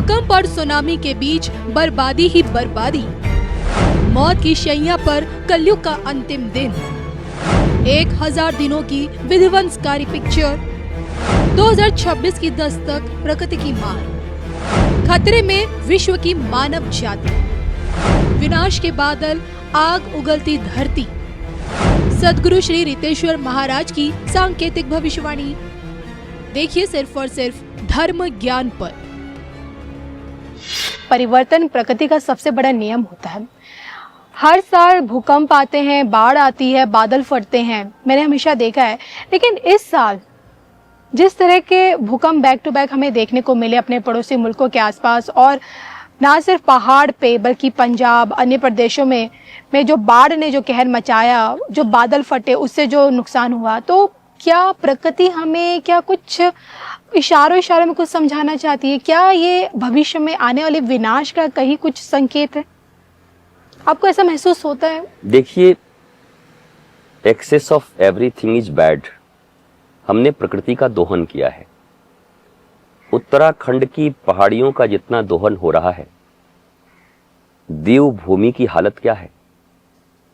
भूकंप और सुनामी के बीच बर्बादी ही बर्बादी। मौत की शैया पर कलयुग का अंतिम दिन। 1000 दिनों की विध्वंसकारी पिक्चर। 2026 की दस्तक प्रकृति की मार। खतरे में विश्व की मानव जाति। विनाश के बादल, आग उगलती धरती। सद्गुरु श्री रितेश्वर महाराज की सांकेतिक भविष्यवाणी। देखिए सिर्फ और सिर्फ धर्म ज्ञान पर। परिवर्तन प्रकृति का सबसे बड़ा नियम होता है। हर साल भूकंप आते हैं, बाढ़ आती है, बादल फटते हैं, मैंने हमेशा देखा है। लेकिन इस साल जिस तरह के भूकंप बैक टू बैक हमें देखने को मिले अपने पड़ोसी मुल्कों के आसपास, और ना सिर्फ पहाड़ पे बल्कि पंजाब, अन्य प्रदेशों में जो बाढ़ ने जो कहर मचाया, जो बादल फटे, उससे जो नुकसान हुआ, तो क्या प्रकृति हमें क्या कुछ इशारों में कुछ समझाना चाहती है? क्या ये भविष्य में आने वाले विनाश का कहीं कुछ संकेत है? आपको ऐसा महसूस होता है? देखिए, excess of everything is bad. हमने प्रकृति का दोहन किया है। उत्तराखंड की पहाड़ियों का जितना दोहन हो रहा है, देवभूमि की हालत क्या है?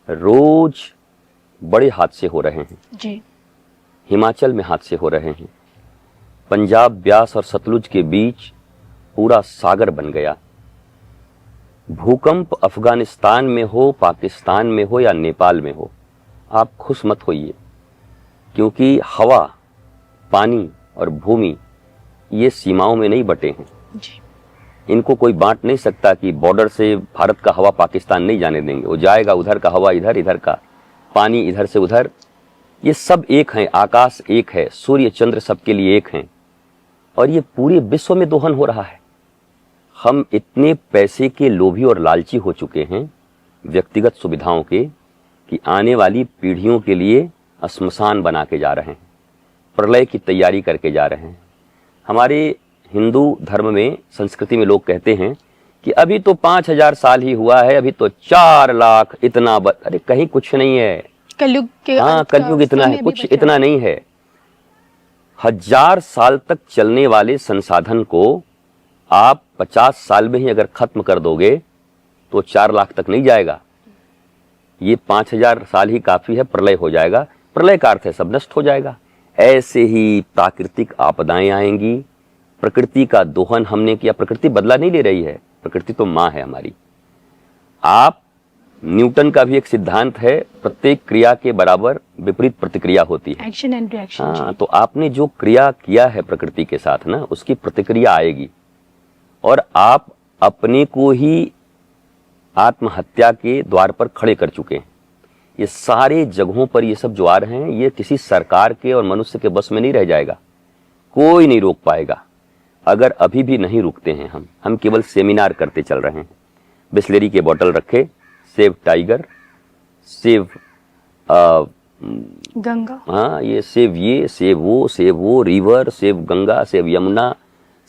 रोज बड़े हादसे हो रहे हैं जी। हिमाचल में हादसे हो रहे हैं। पंजाब, ब्यास और सतलुज के बीच पूरा सागर बन गया। भूकंप अफगानिस्तान में हो, पाकिस्तान में हो या नेपाल में हो, आप खुश मत होइए, क्योंकि हवा, पानी और भूमि ये सीमाओं में नहीं बटे हैं जी। इनको कोई बांट नहीं सकता कि बॉर्डर से भारत का हवा पाकिस्तान नहीं जाने देंगे। वो जाएगा, उधर का हवा इधर, इधर का पानी इधर से उधर। ये सब एक हैं, आकाश एक है, सूर्य चंद्र सबके लिए एक हैं, और ये पूरे विश्व में दोहन हो रहा है। हम इतने पैसे के लोभी और लालची हो चुके हैं, व्यक्तिगत सुविधाओं के, कि आने वाली पीढ़ियों के लिए श्मशान बना के जा रहे हैं, प्रलय की तैयारी करके जा रहे हैं। हमारे हिंदू धर्म में, संस्कृति में लोग कहते हैं कि अभी तो 5000 साल ही हुआ है, अभी तो 4 लाख इतना अरे कहीं कुछ नहीं है। कलयुग के कलयुग इतना है, कुछ इतना नहीं है। 1000 साल तक चलने वाले संसाधन को आप 50 साल में ही अगर खत्म कर दोगे तो 4 लाख तक नहीं जाएगा। ये 5000 साल ही काफी है, प्रलय हो जाएगा। प्रलय का अर्थ है सब नष्ट हो जाएगा। ऐसे ही प्राकृतिक आपदाएं आएंगी। प्रकृति का दोहन हमने किया। प्रकृति बदला नहीं ले रही है, प्रकृति तो माँ है हमारी। आप, न्यूटन का भी एक सिद्धांत है, प्रत्येक क्रिया के बराबर विपरीत प्रतिक्रिया होती है, एक्शन एंड रिएक्शन। हाँ, तो आपने जो क्रिया किया है प्रकृति के साथ ना, उसकी प्रतिक्रिया आएगी, और आप अपने को ही आत्महत्या के द्वार पर खड़े कर चुके हैं। ये सारे जगहों पर ये सब जो आ रहे हैं, ये किसी सरकार के और मनुष्य के बस में नहीं रह जाएगा। कोई नहीं रोक पाएगा। अगर अभी भी नहीं रुकते हैं हम केवल सेमिनार करते चल रहे हैं। बिस्लेरी के बोतल रखे, सेव टाइगर, सेव गंगा, हाँ, ये सेव वो, river, save Ganga, save Yamuna,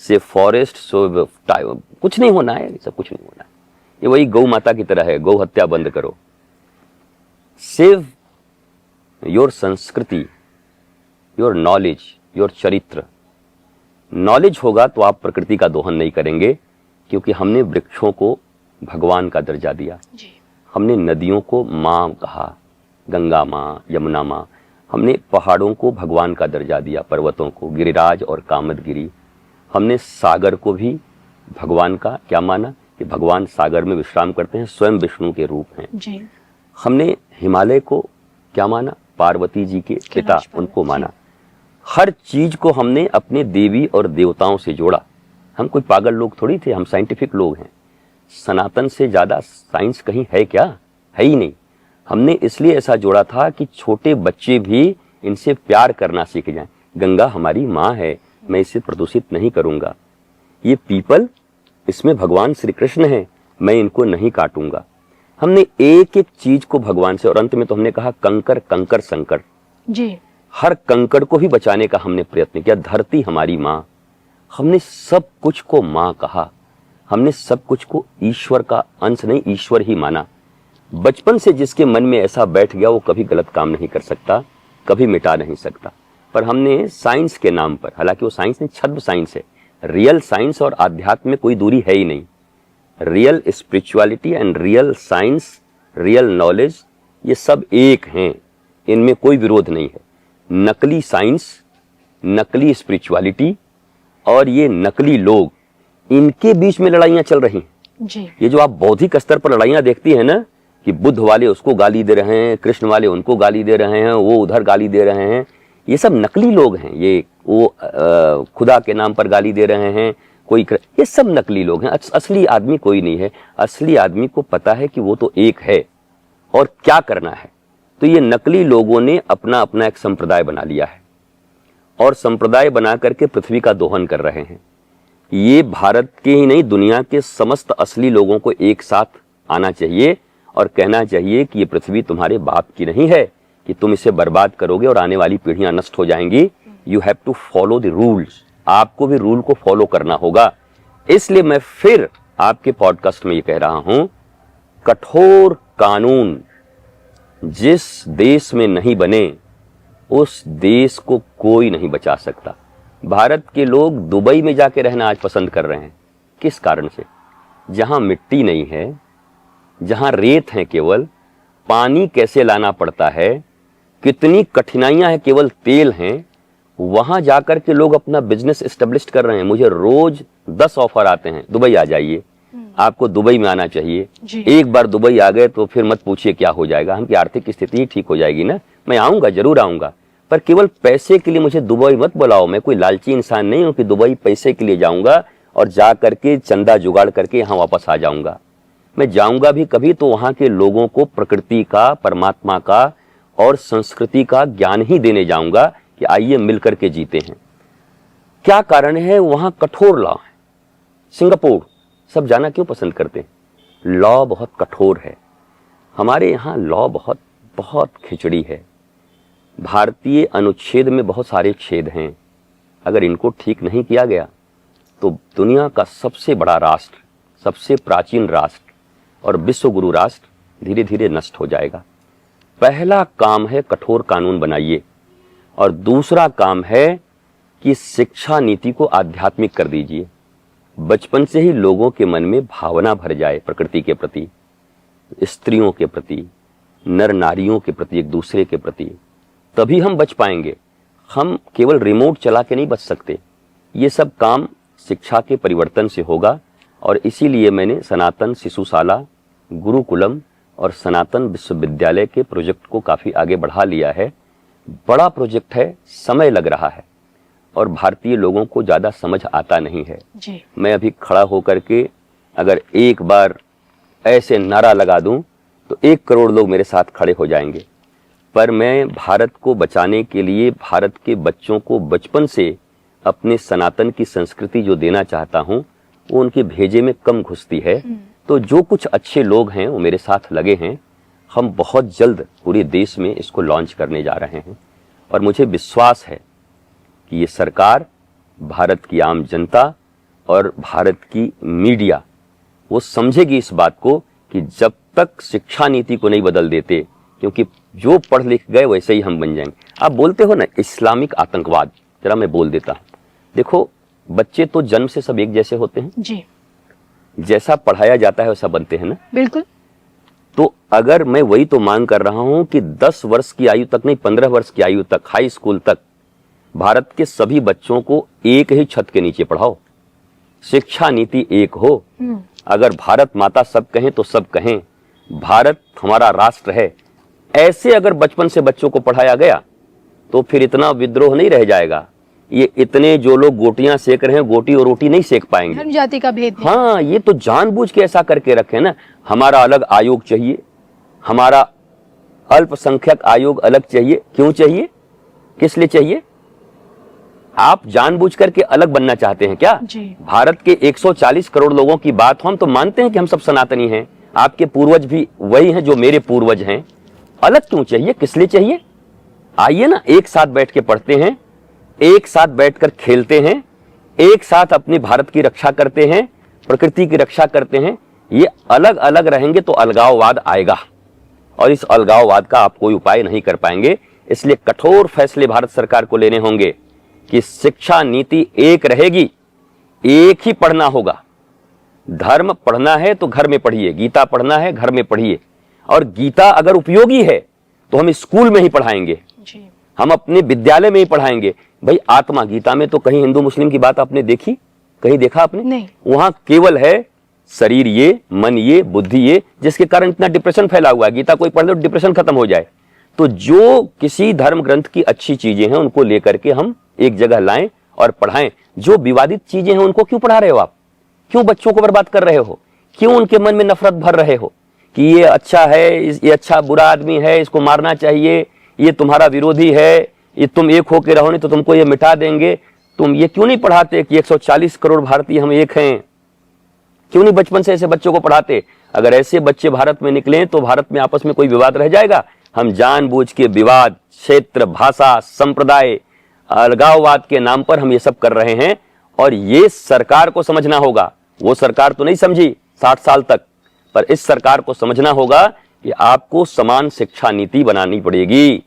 save forest, save कुछ नहीं होना है, सब कुछ नहीं होना है। ये वही गौ माता की तरह है, गौ हत्या बंद करो। सेव योर संस्कृति, योर नॉलेज, योर चरित्र। नॉलेज होगा तो आप प्रकृति का दोहन नहीं करेंगे, क्योंकि हमने वृक्षों को भगवान का दर्जा दिया जी। हमने नदियों को माँ कहा, गंगा माँ, यमुना माँ। हमने पहाड़ों को भगवान का दर्जा दिया, पर्वतों को गिरिराज और कामदगिरी। हमने सागर को भी भगवान का क्या माना कि भगवान सागर में विश्राम करते हैं, स्वयं विष्णु के रूप हैं जी। हमने हिमालय को क्या माना, पार्वती जी के पिता, उनको माना। हर चीज को हमने अपने देवी और देवताओं से जोड़ा। हम कोई पागल लोग थोड़ी थे, हम साइंटिफिक लोग हैं। सनातन से ज्यादा साइंस कहीं है क्या? है ही नहीं। हमने इसलिए ऐसा जोड़ा था कि छोटे बच्चे भी इनसे प्यार करना सीख जाएं। गंगा हमारी माँ है, मैं इसे प्रदूषित नहीं करूंगा। ये पीपल, इसमें भगवान श्री कृष्ण है, मैं इनको नहीं काटूंगा। हमने एक एक चीज को भगवान से, और अंत में तो हमने कहा कंकर कंकर संकट जी। हर कंकड़ को भी बचाने का हमने प्रयत्न किया। धरती हमारी माँ, हमने सब कुछ को माँ कहा। हमने सब कुछ को ईश्वर का अंश नहीं, ईश्वर ही माना। बचपन से जिसके मन में ऐसा बैठ गया वो कभी गलत काम नहीं कर सकता, कभी मिटा नहीं सकता। पर हमने साइंस के नाम पर, हालांकि वो साइंस नहीं, छद्म साइंस है, रियल साइंस और आध्यात्म में कोई दूरी है ही नहीं। Real spirituality and real science, real knowledge, ये सब एक हैं, इनमें कोई विरोध नहीं है। नकली साइंस, नकली स्पिरिचुअलिटी और ये नकली लोग, इनके बीच में लड़ाइयां चल रही हैं। जी। ये जो आप बौद्धिक स्तर पर लड़ाइयां देखती है ना, कि बुद्ध वाले उसको गाली दे रहे हैं, कृष्ण वाले उनको गाली दे रहे हैं, वो उधर गाली दे रहे हैं, ये सब नकली लोग हैं। ये वो खुदा के नाम पर गाली दे रहे हैं, ये सब नकली लोग हैं। असली आदमी कोई नहीं है। असली आदमी को पता है कि वो तो एक है और क्या करना है। तो ये नकली लोगों ने अपना अपना एक संप्रदाय बना लिया है और संप्रदाय बना करके पृथ्वी का दोहन कर रहे हैं। ये भारत के ही नहीं, दुनिया के समस्त असली लोगों को एक साथ आना चाहिए और कहना चाहिए कि ये पृथ्वी तुम्हारे बाप की नहीं है कि तुम इसे बर्बाद करोगे और आने वाली पीढ़ियां नष्ट हो जाएंगी। You have to follow the rules. आपको भी रूल को फॉलो करना होगा। इसलिए मैं फिर आपके पॉडकास्ट में ये कह रहा हूं, कठोर कानून जिस देश में नहीं बने उस देश को कोई नहीं बचा सकता। भारत के लोग दुबई में जाके रहना आज पसंद कर रहे हैं। किस कारण से? जहां मिट्टी नहीं है, जहां रेत है, केवल पानी कैसे लाना पड़ता है, कितनी कठिनाइयां हैं, केवल तेल हैं, वहां जाकर के लोग अपना बिजनेस एस्टेब्लिश कर रहे हैं। मुझे रोज 10 ऑफर आते हैं, दुबई आ जाइए, आपको दुबई में आना चाहिए। एक बार दुबई आ गए तो फिर मत पूछिए क्या हो जाएगा, हमकी आर्थिक स्थिति ही ठीक हो जाएगी ना। मैं आऊंगा, जरूर आऊंगा, पर केवल पैसे के लिए मुझे दुबई मत बुलाओ। मैं कोई लालची इंसान नहीं हूं कि दुबई पैसे के लिए जाऊंगा और जा करके चंदा जुगाड़ करके यहां वापस आ जाऊंगा। मैं जाऊंगा भी कभी तो वहां के लोगों को प्रकृति का, परमात्मा का और संस्कृति का ज्ञान ही देने जाऊंगा कि आइए मिलकर के जीते हैं। क्या कारण है? वहां कठोर लॉ है। सिंगापुर सब जाना क्यों पसंद करते हैं? लॉ बहुत कठोर है। हमारे यहाँ लॉ बहुत बहुत खिचड़ी है। भारतीय अनुच्छेद में बहुत सारे छेद हैं। अगर इनको ठीक नहीं किया गया तो दुनिया का सबसे बड़ा राष्ट्र, सबसे प्राचीन राष्ट्र और विश्व गुरु राष्ट्र धीरे धीरे नष्ट हो जाएगा। पहला काम है कठोर कानून बनाइए और दूसरा काम है कि शिक्षा नीति को आध्यात्मिक कर दीजिए। बचपन से ही लोगों के मन में भावना भर जाए प्रकृति के प्रति, स्त्रियों के प्रति, नर नारियों के प्रति, एक दूसरे के प्रति, तभी हम बच पाएंगे। हम केवल रिमोट चला के नहीं बच सकते। ये सब काम शिक्षा के परिवर्तन से होगा और इसीलिए मैंने सनातन शिशुशाला, गुरुकुलम और सनातन विश्वविद्यालय के प्रोजेक्ट को काफी आगे बढ़ा लिया है। बड़ा प्रोजेक्ट है, समय लग रहा है और भारतीय लोगों को ज्यादा समझ आता नहीं है जी। मैं अभी खड़ा होकर के अगर एक बार ऐसे नारा लगा दूं तो 1 करोड़ लोग मेरे साथ खड़े हो जाएंगे। पर मैं भारत को बचाने के लिए भारत के बच्चों को बचपन से अपने सनातन की संस्कृति जो देना चाहता हूं वो उनके भेजे में कम घुसती है। तो जो कुछ अच्छे लोग हैं वो मेरे साथ लगे हैं। हम बहुत जल्द पूरे देश में इसको लॉन्च करने जा रहे हैं और मुझे विश्वास है कि ये सरकार, भारत की आम जनता और भारत की मीडिया वो समझेगी इस बात को कि जब तक शिक्षा नीति को नहीं बदल देते, क्योंकि जो पढ़ लिख गए वैसे ही हम बन जाएंगे। आप बोलते हो ना इस्लामिक आतंकवाद, जरा मैं बोल देता हूं। देखो, बच्चे तो जन्म से सब एक जैसे होते हैं जी। जैसा पढ़ाया जाता है वैसा बनते हैं ना। बिल्कुल। तो अगर मैं वही तो मांग कर रहा हूं कि 10 वर्ष की आयु तक नहीं, 15 वर्ष की आयु तक, हाई स्कूल तक भारत के सभी बच्चों को एक ही छत के नीचे पढ़ाओ, शिक्षा नीति एक हो। अगर भारत माता सब कहें तो सब कहें, भारत हमारा राष्ट्र है, ऐसे अगर बचपन से बच्चों को पढ़ाया गया तो फिर इतना विद्रोह नहीं रह जाएगा। ये इतने जो लोग गोटियां सेक रहे हैं, गोटी और रोटी नहीं सेक पाएंगे। धर्म जाति का भेद नहीं। हाँ, ये तो जानबूझ के ऐसा करके रखे ना। हमारा अलग आयोग चाहिए, हमारा अल्पसंख्यक आयोग अलग चाहिए। क्यों चाहिए? किस लिए चाहिए? आप जानबूझ करके अलग बनना चाहते हैं क्या? जी। भारत के 140 करोड़ लोगों की बात हो, हम तो मानते हैं कि हम सब सनातनी हैं, आपके पूर्वज भी वही हैं जो मेरे पूर्वज हैं। अलग क्यों चाहिए? किस लिए चाहिए? आइए ना, एक साथ बैठ के पढ़ते हैं, एक साथ बैठकर खेलते हैं, एक साथ अपनी भारत की रक्षा करते हैं, प्रकृति की रक्षा करते हैं। ये अलग अलग रहेंगे तो अलगाववाद आएगा और इस अलगाववाद का आप कोई उपाय नहीं कर पाएंगे। इसलिए कठोर फैसले भारत सरकार को लेने होंगे कि शिक्षा नीति एक रहेगी, एक ही पढ़ना होगा। धर्म पढ़ना है तो घर में पढ़िए, गीता पढ़ना है घर में पढ़िए, और गीता अगर उपयोगी है तो हम स्कूल में ही पढ़ाएंगे, हम अपने विद्यालय में ही पढ़ाएंगे। भाई आत्मा, गीता में तो कहीं हिंदू मुस्लिम की बात आपने देखी, कहीं देखा आपने? नहीं। वहां केवल है शरीर ये, मन ये, बुद्धि ये, जिसके कारण इतना डिप्रेशन फैला हुआ है। गीता कोई पढ़ लो डिप्रेशन खत्म हो जाए। तो जो किसी धर्म ग्रंथ की अच्छी चीजें हैं उनको लेकर के हम एक जगह लाएं और पढ़ाएं। जो विवादित चीजें हैं उनको क्यों पढ़ा रहे हो आप? क्यों बच्चों को बर्बाद कर रहे हो? क्यों उनके मन में नफरत भर रहे हो कि ये अच्छा है, ये अच्छा बुरा आदमी है, इसको मारना चाहिए, ये तुम्हारा विरोधी है, ये तुम एक होके रहो नहीं तो तुमको ये मिटा देंगे। तुम ये क्यों नहीं पढ़ाते कि 140 करोड़ भारतीय हम एक हैं? क्यों नहीं बचपन से ऐसे बच्चों को पढ़ाते? अगर ऐसे बच्चे भारत में निकले तो भारत में आपस में कोई विवाद रह जाएगा? हम जानबूझ के विवाद, क्षेत्र, भाषा, संप्रदाय, अलगाववाद के नाम पर हम ये सब कर रहे हैं, और ये सरकार को समझना होगा। वो सरकार तो नहीं समझी 60 साल तक, पर इस सरकार को समझना होगा कि आपको समान शिक्षा नीति बनानी पड़ेगी।